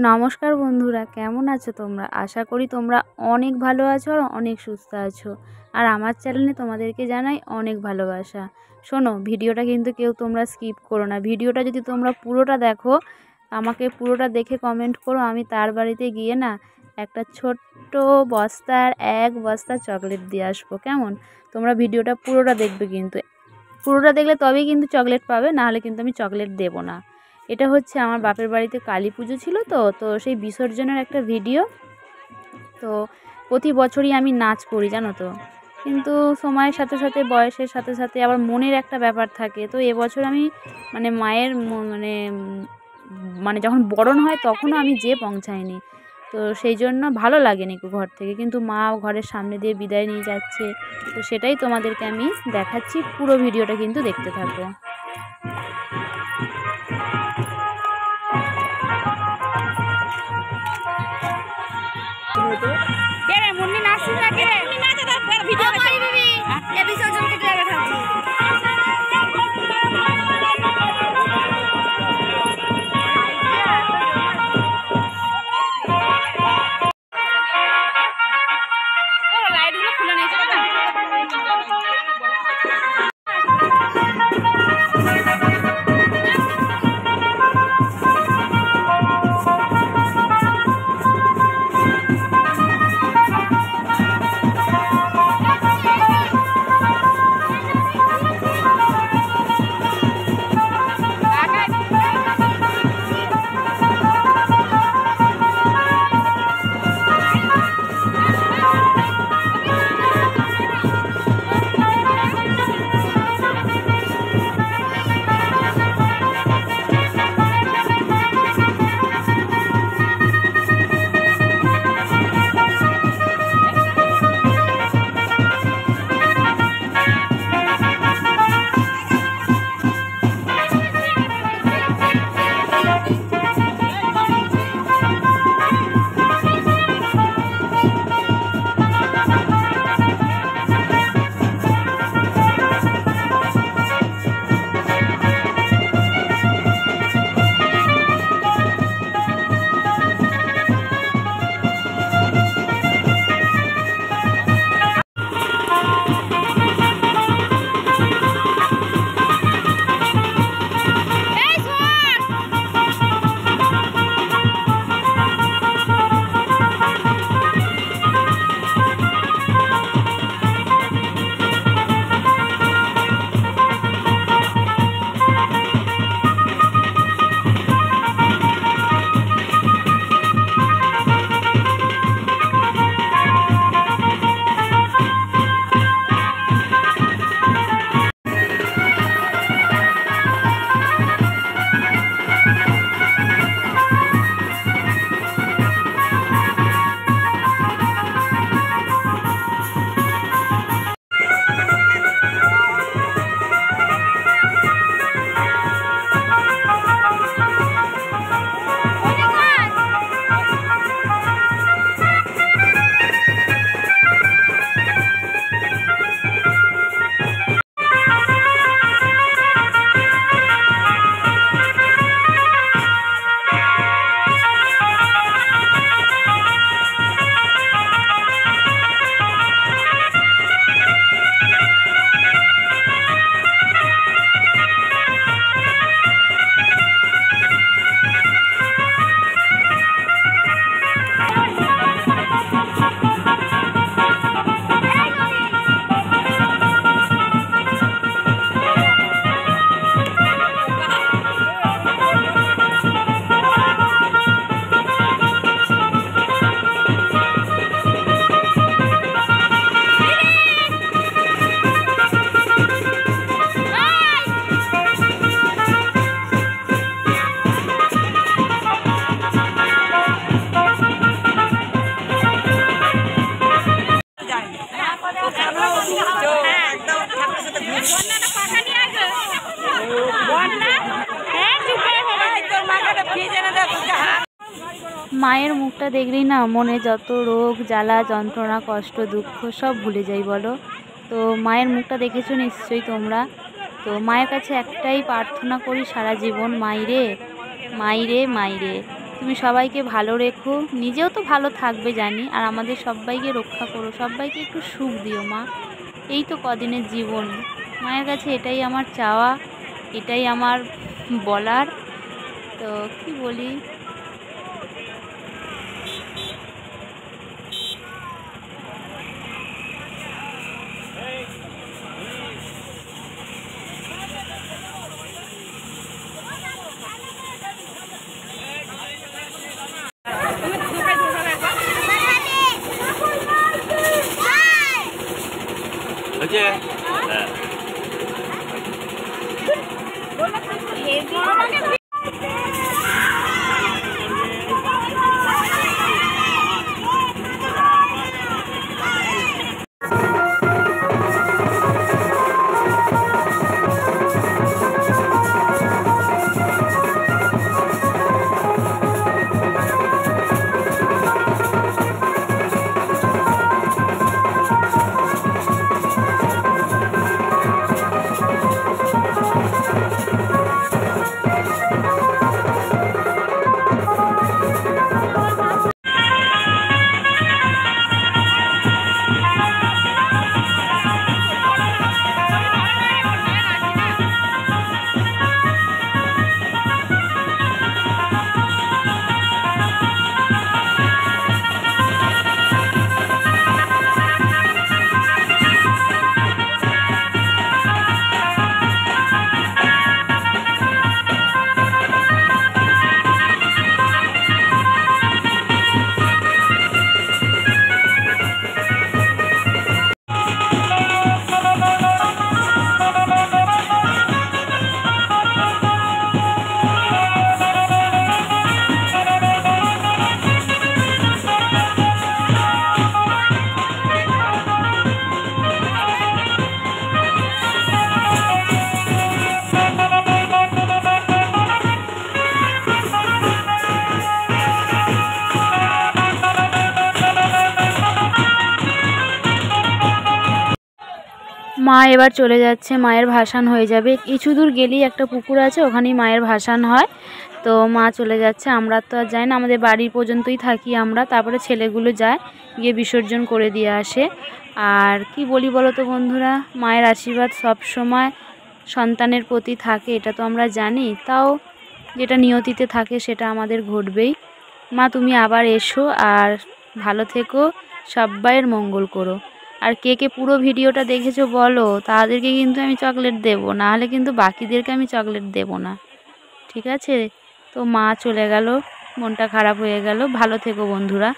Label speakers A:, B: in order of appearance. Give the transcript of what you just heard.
A: নমস্কার বন্ধুরা, কেমন আছো তোমরা? আশা করি তোমরা অনেক ভালো আছো আর অনেক সুস্থ আছো। আর আমার চ্যানেলে তোমাদেরকে জানাই অনেক ভালোবাসা। শোনো, ভিডিওটা কিন্তু কেউ তোমরা স্কিপ করো না। ভিডিওটা যদি তোমরা পুরোটা দেখো, আমাকে পুরোটা দেখে কমেন্ট করো, আমি তার বাড়িতে গিয়ে না একটা ছোট্ট বস্তার 1 বস্তা চকলেট দিয়ে আসবো। কেমন? তোমরা ভিডিওটা পুরোটা দেখবে, কিন্তু পুরোটা দেখলে তবেই কিন্তু চকলেট পাবে, নাহলে কিন্তু আমি চকলেট দেবো না। এটা হচ্ছে আমার বাপের বাড়িতে কালী পুজো ছিল, তো সেই বিসর্জনের একটা ভিডিও। তো প্রতি বছরই আমি নাচ করি, জানো তো। কিন্তু সময়ের সাথে সাথে, বয়সের সাথে সাথে আবার মনের একটা ব্যাপার থাকে। তো এবছর আমি মায়ের মানে যখন বরণ হয় তখনও আমি যেয়ে পৌঁছাইনি। তো সেই জন্য ভালো লাগেনি ঘর থেকে, কিন্তু মা ঘরের সামনে দিয়ে বিদায় নিয়ে যাচ্ছে। তো সেটাই তোমাদেরকে আমি দেখাচ্ছি, পুরো ভিডিওটা কিন্তু দেখতে থাকো। মায়ের মুখটা দেখলেই না মনে যত রোগ জ্বালা যন্ত্রণা কষ্ট দুঃখ সব ভুলে যাই বলো। তো মায়ের মুখটা দেখেছো নিশ্চয়ই তোমরা। তো মায়ের কাছে একটাই প্রার্থনা করি সারা জীবন, মাইরে মাইরে মাইরে তুমি সবাইকে ভালো রেখো, নিজেও তো ভালো থাকবে জানি, আর আমাদের সবাইকে রক্ষা করো, সবাইকে একটু সুখ দিও মা। এই তো কদিনের জীবন, মায়ের কাছে এটাই আমার চাওয়া, এটাই আমার বলার। তো কি বলি, মা এবার চলে যাচ্ছে, মায়ের ভাসান হয়ে যাবে, কিছু দূর গেলেই একটা পুকুর আছে, ওখানেই মায়ের ভাসান হয়। তো মা চলে যাচ্ছে, আমরা তো আর যাই না, আমাদের বাড়ি পর্যন্তই থাকি আমরা, তারপরে ছেলেগুলো যায় গিয়ে বিসর্জন করে দিয়ে আসে। আর কি বলি বলো তো বন্ধুরা, মায়ের আশীর্বাদ সব সময় সন্তানের প্রতি থাকে, এটা তো আমরা জানি, তাও যেটা নিয়তিতে থাকে সেটা আমাদের ঘটবেই। মা তুমি আবার এসো, আর ভালো থেকো, সব্বাইয়ের মঙ্গল করো। আর কে কে পুরো ভিডিওটা দেখেছো বলো, তাদেরকে কিন্তু আমি চকলেট দেবো, নাহলে কিন্তু বাকিদেরকে আমি চকলেট দেবো না, ঠিক আছে? তো মা চলে গেল, মনটা খারাপ হয়ে গেল। ভালো থেকো বন্ধুরা।